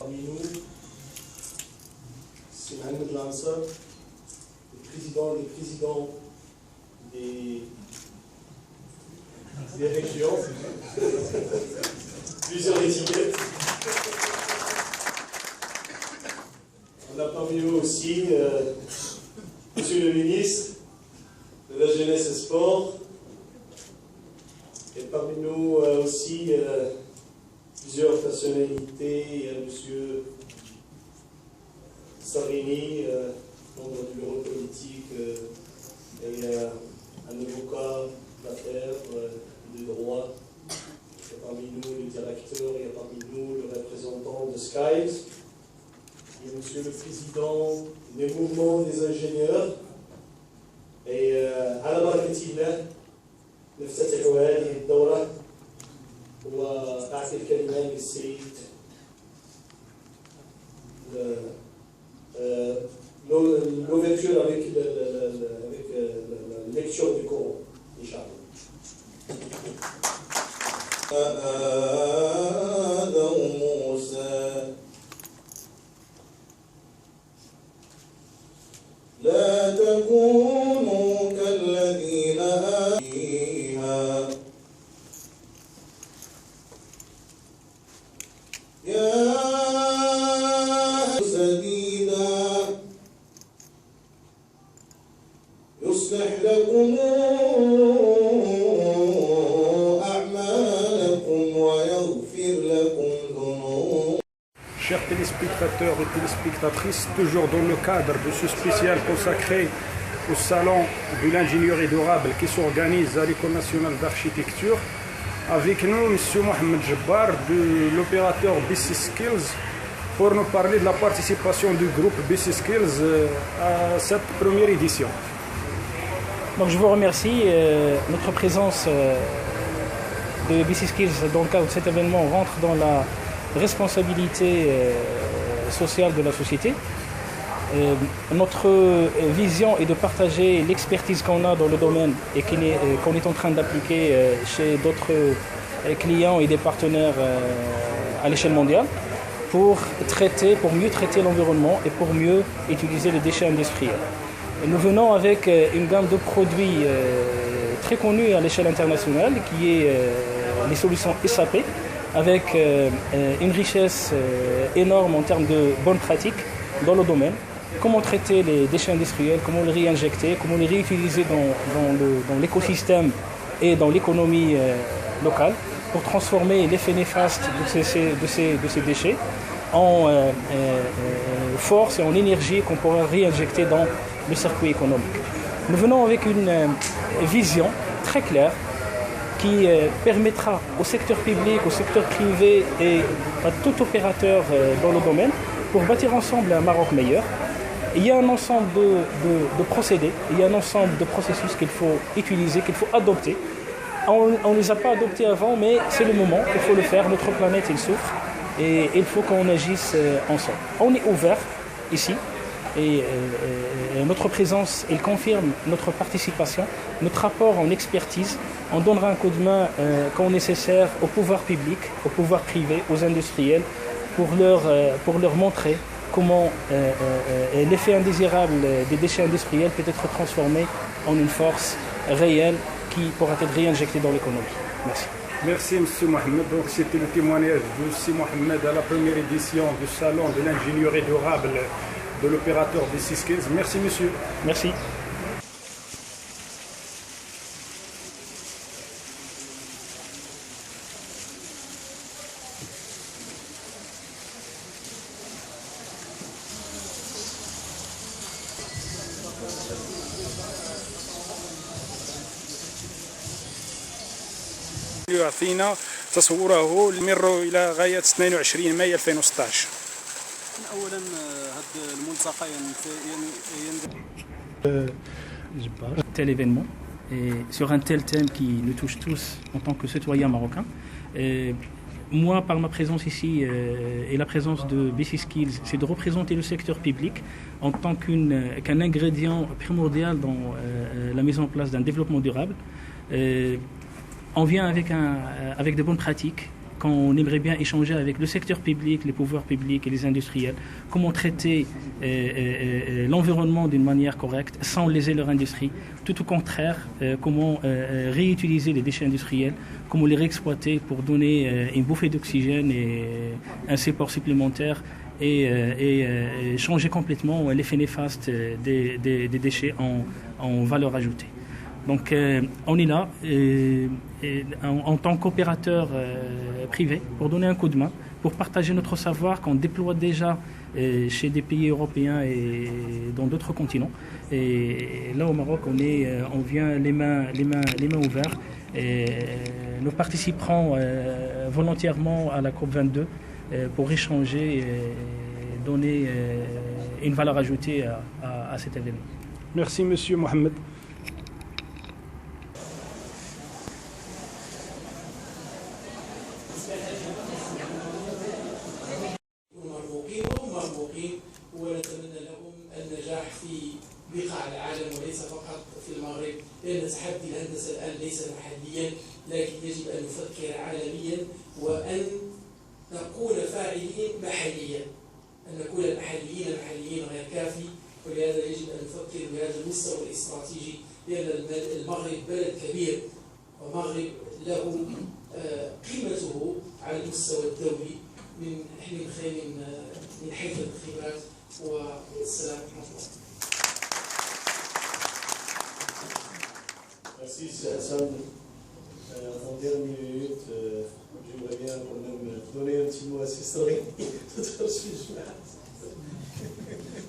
parmi nous, c'est Mohamed Lancer, le président des régions, plusieurs étiquettes. On a parmi nous aussi Monsieur le ministre de la Jeunesse et Sport, et parmi nous aussi plusieurs personnalités, Monsieur Sarini, membre du bureau politique, et un avocat d'affaires, de droit. Il y a parmi nous le directeur, il y a parmi nous le représentant de Skies, il y a Monsieur le Président des mouvements des ingénieurs. Et على بركة الله نفتتح هذه الدورة وأعطي الكلمة للسيد l'ouverture avec la lecture du Coran, Inch'Allah. لا تكونوا كالذين آمنوا يا سديدا يصلح لكم أعمالكم ويغفر لكم ذنوبكم. Chers téléspectateurs et téléspectatrices, toujours dans le cadre de ce spécial consacré au salon de l'ingénierie durable qui s'organise à l'École nationale d'architecture, avec nous M. Mohamed Jabbar de l'opérateur BC Skills pour nous parler de la participation du groupe BC Skills à cette première édition. Donc je vous remercie. Notre présence de BC Skills dans le cadre de cet événement rentre dans la responsabilité sociale de la société. Notre vision est de partager l'expertise qu'on a dans le domaine et qu'on est en train d'appliquer chez d'autres clients et des partenaires à l'échelle mondiale pour mieux traiter l'environnement et pour mieux utiliser les déchets industriels. Et nous venons avec une gamme de produits très connus à l'échelle internationale qui est les solutions SAP, avec une richesse énorme en termes de bonnes pratiques dans le domaine. Comment traiter les déchets industriels, comment les réinjecter, comment les réutiliser dans l'écosystème et dans l'économie locale pour transformer l'effet néfaste de ces déchets en force et en énergie qu'on pourra réinjecter dans le circuit économique. Nous venons avec une vision très claire qui permettra au secteur public, au secteur privé et à tout opérateur dans le domaine pour bâtir ensemble un Maroc meilleur. Il y a un ensemble de procédés, il y a un ensemble de processus qu'il faut utiliser, qu'il faut adopter. On ne les a pas adoptés avant, mais c'est le moment, il faut le faire. Notre planète, elle souffre et il faut qu'on agisse ensemble. On est ouvert ici. Et notre présence, elle confirme notre participation, notre apport en expertise. On donnera un coup de main quand nécessaire au pouvoir public, au pouvoir privé, aux industriels, pour leur montrer comment l'effet indésirable des déchets industriels peut être transformé en une force réelle qui pourra être réinjectée dans l'économie. Merci. Merci M. Mohamed. Donc c'était le témoignage de M. Mohamed à la première édition du salon de l'ingénierie durable de l'opérateur BC Skills. Merci monsieur. Merci. يعطينا تصوره المر إلى غاية 22 مايو 2016. اولا هذا الملتقى Tel événement et sur un tel thème qui nous touche tous en tant que citoyens marocains. Moi, par ma présence ici et la présence de BC Skills, c'est de représenter le secteur public en tant qu'un ingrédient primordial dans la mise en place d'un développement durable. On vient avec de bonnes pratiques qu'on aimerait bien échanger avec le secteur public, les pouvoirs publics et les industriels, comment traiter l'environnement d'une manière correcte sans léser leur industrie. Tout au contraire, comment réutiliser les déchets industriels, comment les réexploiter pour donner une bouffée d'oxygène et un support supplémentaire et changer complètement l'effet néfaste des déchets en valeur ajoutée. Donc on est là en tant qu'opérateur privé pour donner un coup de main, pour partager notre savoir qu'on déploie déjà chez des pays européens et dans d'autres continents. Et là au Maroc, on vient les mains ouvertes. Et nous participerons volontairement à la COP22 pour échanger et donner une valeur ajoutée à cet événement. Merci Monsieur Mohamed. ونتمنى لهم النجاح في بقاع العالم وليس فقط في المغرب، لأن تحدي الهندسة الآن ليس محليا، لكن يجب أن نفكر عالميا وأن نكون فاعلين محليا. أن نكون محليين غير كافي، ولهذا يجب أن نفكر بهذا المستوى الاستراتيجي، لأن المغرب بلد كبير ومغرب له قيمته على المستوى الدولي من حيث الخبرات. والسلام عليكم. Merci Hassan. En dernière minute, j'aimerais bien quand même donner un petit mot à ces stories.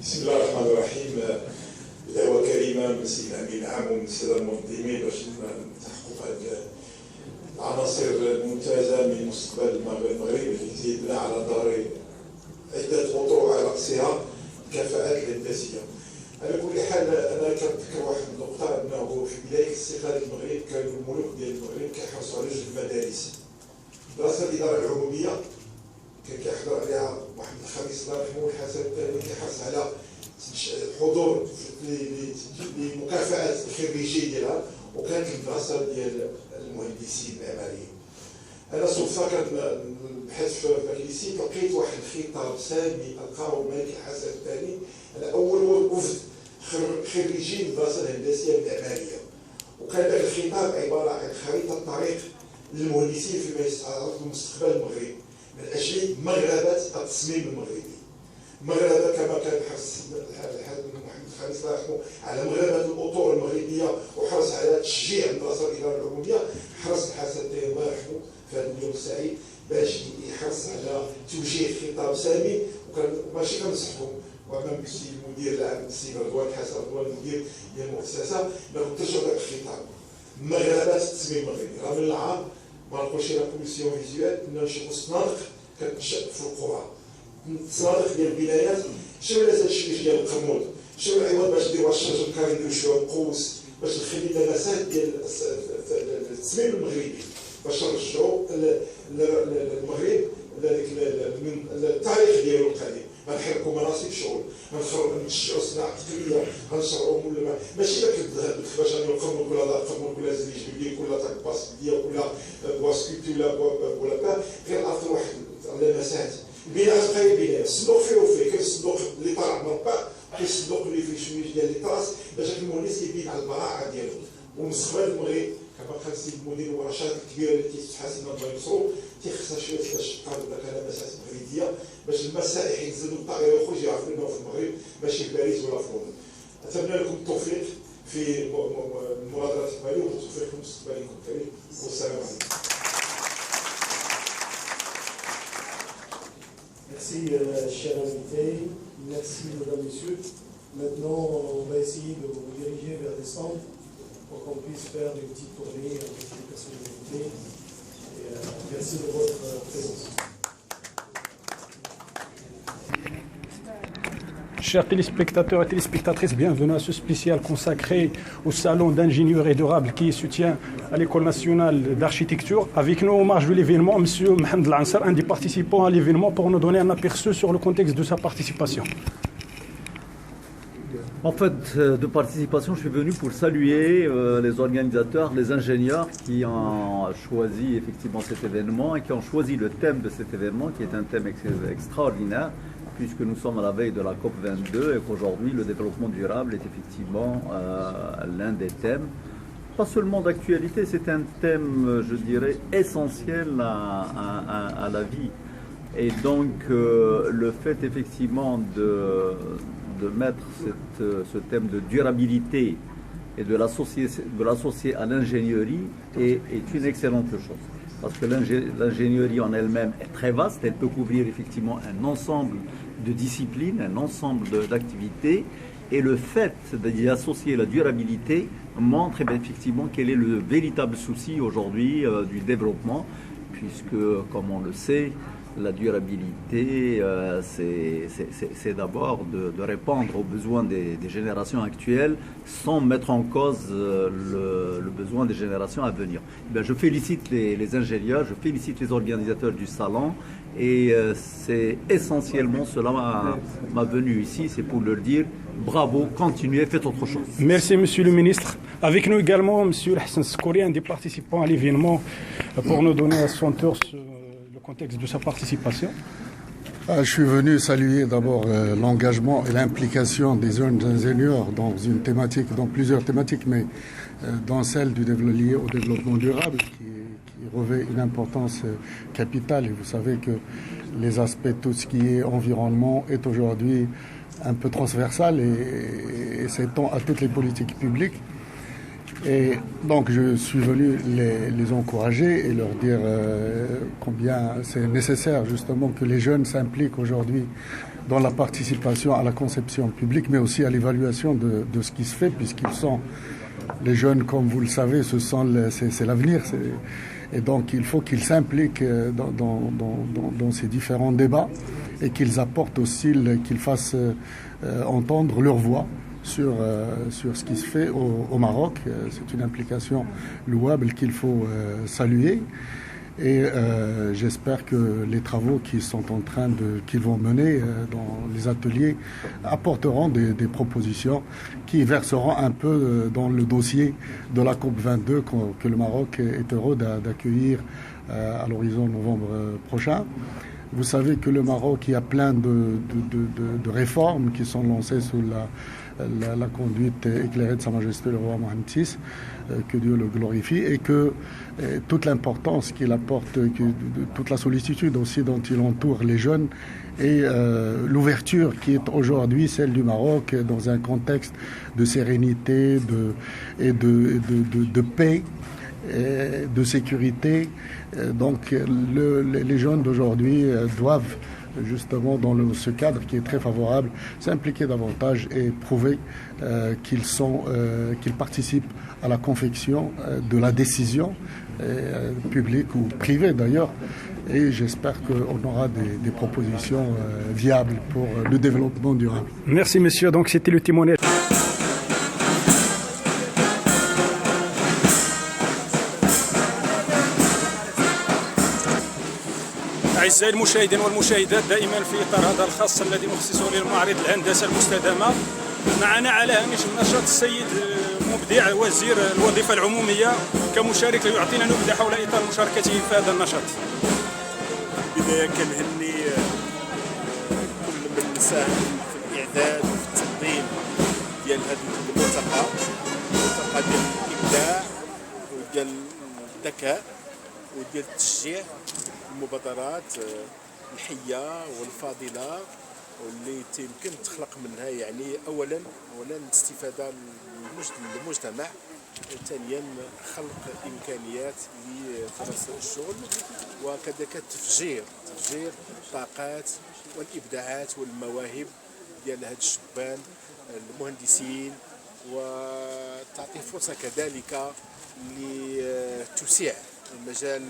بسم الله الرحمن الرحيم. دعوة كريمة من السيد الأمين العام ومن السادة المنظمين باش نتحققوا هذه العناصر الممتازة من مستقبل المغرب اللي يزيدنا على دار عدة خطوط على رأسها الكفاءات الهندسية. على كل حال أنا كنذكر واحد النقطة أنه في بداية استقلال المغرب كانوا الملوك ديال المغرب كيحرصوا على جوج المدارس. مدرسة الإدارة العمومية كان كيحضر عليها واحد الخميس الله يرحمه الحسن الثاني كيحرص على الحضور لمكافأة الخريجين ديالها، وكانت المدرسة ديال المهندسين المعماريين. أنا صدفة كنبحث في الريسيت لقيت واحد الخطاب سامي ألقاه الملك الحسن الثاني على أول وفد خريجين المدرسة الهندسية المعمارية، وكان ذاك الخطاب عبارة عن خريطة طريق للمهندسين فيما يتعلق بمستقبل المغرب من أجل مغربة التصميم المغربي. مغربة كما كان حرص محمد الخامس الله يرحمه على مغربة الأطور المغربية وحرص على تشجيع المدرسة الإدارة العمومية، حرص الحسن الثاني الله يرحمه في هذا اليوم السعيد باش يحرص على توجيه خطاب سامي، وكان ماشي كنصحهم وامام السيد المدير العام السيد رضوان حسن رضوان المدير ديال المؤسسه ناخذ ترجمه هذا الخطاب. مغربة التصميم المغربي راه من العام ما نقولش لا كوميسيون فيزيوال ننشئوا صنادق كتنشأ في القرى، صنادق ديال البنايات. شنو هذا الشيء ديال القرمود، شنو العوض باش نديروا واحد الشجر كاري نديروا شويه قوس باش نخلي اللمسات ديال التصميم المغربي باش نرجعوا المغرب من التاريخ ديالو القديم. غنحركوا مناصب شغل، غنشجعوا الصناعه التقنيه، غنشرعوا ماشي داك الذهب باش نقرموا كل هذا قرموا كل زريج بيدي كل طاق باسكيه كل بواسكيتي ولا با غير اعطي واحد اللمسات. البناء غير بناء، الصندوق فيه وفيه، كاين الصندوق اللي طالع مربع، كاين الصندوق اللي فيه شويه ديال لي طراس باش المهندس يبين على البراعه ديالو. ومستقبل المغرب كما قال السيد المدير الورشات الكبيره اللي تتحاسب الله ينصرو تيخصها شويه باش تقابل داك اللمسات المغربيه باش المسائح ينزلوا الطائره ويخرجوا يعرفوا انه في المغرب ماشي في باريس ولا في لندن. اتمنى لكم التوفيق في المبادرات الماليه والتوفيق في مستقبلكم الكريم، والسلام عليكم. Merci, chers invités. Merci, mesdames, messieurs. Maintenant, on va essayer de vous diriger vers des centres pour qu'on puisse faire une petite tournée en explication de l'unité. Et merci de votre présence. Chers téléspectateurs et téléspectatrices, bienvenue à ce spécial consacré au salon d'ingénierie durable qui soutient à l'École nationale d'architecture. Avec nous, au marge de l'événement, M. Mohamed Lansar, un des participants à l'événement, pour nous donner un aperçu sur le contexte de sa participation. En fait, de participation, je suis venu pour saluer les organisateurs, les ingénieurs qui ont choisi effectivement cet événement et qui ont choisi le thème de cet événement, qui est un thème extraordinaire, puisque nous sommes à la veille de la COP22 et qu'aujourd'hui, le développement durable est effectivement l'un des thèmes. Pas seulement d'actualité, c'est un thème, je dirais, essentiel à la vie. Et donc, le fait effectivement de mettre ce thème de durabilité et de l'associer à l'ingénierie est une excellente chose. Parce que l'ingénierie en elle-même est très vaste, elle peut couvrir effectivement un ensemble de disciplines, un ensemble d'activités, et le fait d'y associer la durabilité montre effectivement quel est le véritable souci aujourd'hui du développement, puisque, comme on le sait, la durabilité, c'est d'abord de répondre aux besoins des générations actuelles sans mettre en cause le besoin des générations à venir. Bien, je félicite les ingénieurs, je félicite les organisateurs du salon et c'est essentiellement cela ma venue ici, c'est pour leur dire bravo, continuez, faites autre chose. Merci Monsieur le Ministre. Avec nous également Monsieur Hassan Sekouri, un des participants à l'événement, pour nous donner à son tour le contexte de sa participation. Je suis venu saluer d'abord l'engagement et l'implication des jeunes ingénieurs dans une thématique, dans plusieurs thématiques, mais dans celle liée au développement durable qui revêt une importance capitale. Et vous savez que les aspects, tout ce qui est environnement est aujourd'hui un peu transversal et s'étend à toutes les politiques publiques. Et donc je suis venu les encourager et leur dire combien c'est nécessaire justement que les jeunes s'impliquent aujourd'hui dans la participation à la conception publique, mais aussi à l'évaluation de ce qui se fait, puisqu'ils sont, les jeunes, comme vous le savez, c'est l'avenir. Et donc il faut qu'ils s'impliquent dans ces différents débats et qu'ils apportent aussi, qu'ils fassent entendre leur voix sur ce qui se fait au Maroc. C'est une implication louable qu'il faut saluer. Et j'espère que les travaux qu'ils vont mener dans les ateliers apporteront des propositions qui verseront un peu dans le dossier de la COP22 que le Maroc est heureux d'accueillir à l'horizon novembre prochain. Vous savez que le Maroc, il y a plein de réformes qui sont lancées sous la conduite éclairée de Sa Majesté le roi Mohamed VI, que Dieu le glorifie, et que toute l'importance qu'il apporte, toute la sollicitude aussi dont il entoure les jeunes, et l'ouverture qui est aujourd'hui celle du Maroc dans un contexte de sérénité et de paix, de sécurité. Donc les jeunes d'aujourd'hui doivent justement dans ce cadre qui est très favorable s'impliquer davantage et prouver qu'ils participent à la confection de la décision publique ou privée d'ailleurs. Et j'espère qu'on aura des propositions viables pour le développement durable. Merci monsieur, donc c'était le témoignage. أعزائي المشاهدين والمشاهدات، دائما في إطار هذا الخاص الذي نخصصه للمعرض الهندسة المستدامة، معنا على هامش النشاط السيد مبدع وزير الوظيفة العمومية كمشارك ليعطينا نبذة حول إطار مشاركته في هذا النشاط. بداية كنهني كل من ساهم في الإعداد وفي التنظيم ديال هذه الملتقى ديال الإبداع وديال الذكاء وديال التشجيع، المبادرات الحية والفاضلة واللي يمكن تخلق منها يعني أولا الاستفادة للمجتمع، ثانيا خلق إمكانيات لفرص الشغل، وكذلك تفجير الطاقات والإبداعات والمواهب ديال هاد الشبان المهندسين، وتعطي فرصة كذلك لتسيع مجال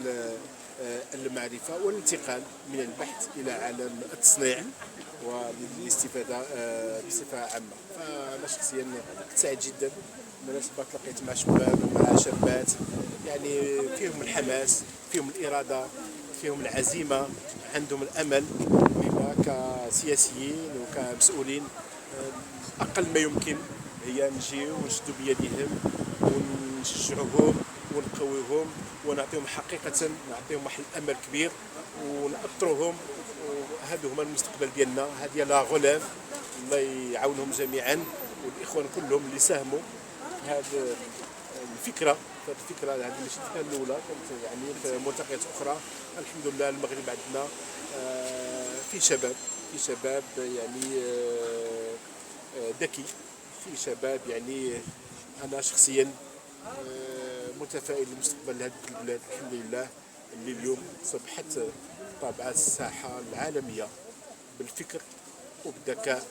المعرفة والانتقال من البحث إلى عالم التصنيع والاستفادة بصفة عامة. فأنا شخصيا سعيد جدا بالمناسبة تلاقيت مع شباب مع شابات يعني فيهم الحماس، فيهم الإرادة، فيهم العزيمة، عندهم الأمل. بما كسياسيين وكمسؤولين اقل ما يمكن هي نجيو ونشدوا بيديهم ونشجعوهم ونقويوهم ونعطيهم حقيقه، نعطيهم واحد الامل كبير ونأطروهم. وهذا هما المستقبل ديالنا، هذه لا غولاف. الله يعاونهم جميعا والاخوان كلهم اللي ساهموا في هذه الفكره. هذه ماشي الفكره الاولى، كانت يعني في ملتقيات اخرى. الحمد لله المغرب عندنا في شباب يعني ذكي، في شباب يعني انا شخصيا متفائل لمستقبل هذه البلاد الحمد لله، اللي اليوم صبحت طابعة الساحة العالمية بالفكر وبالذكاء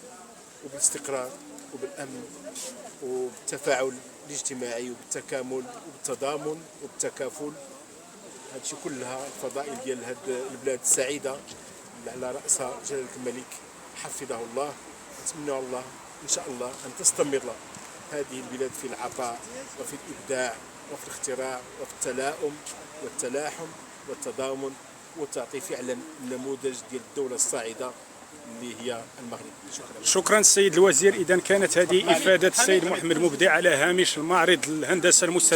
وبالاستقرار وبالأمن وبالتفاعل الاجتماعي وبالتكامل وبالتضامن وبالتكافل. هادشي كلها الفضائل ديال هاد البلاد السعيدة اللي على رأسها جلالة الملك حفظه الله. نتمنى الله إن شاء الله أن تستمر هذه البلاد في العطاء وفي الإبداع وفي الاختراع وفي التلاؤم والتلاحم والتضامن، وتعطي فعلا نموذج ديال الدولة الصاعدة اللي هي المغرب. شكرا السيد الوزير. إذا كانت هذه إفادة السيد محمد مبدع على هامش المعرض الهندسة المستدامة.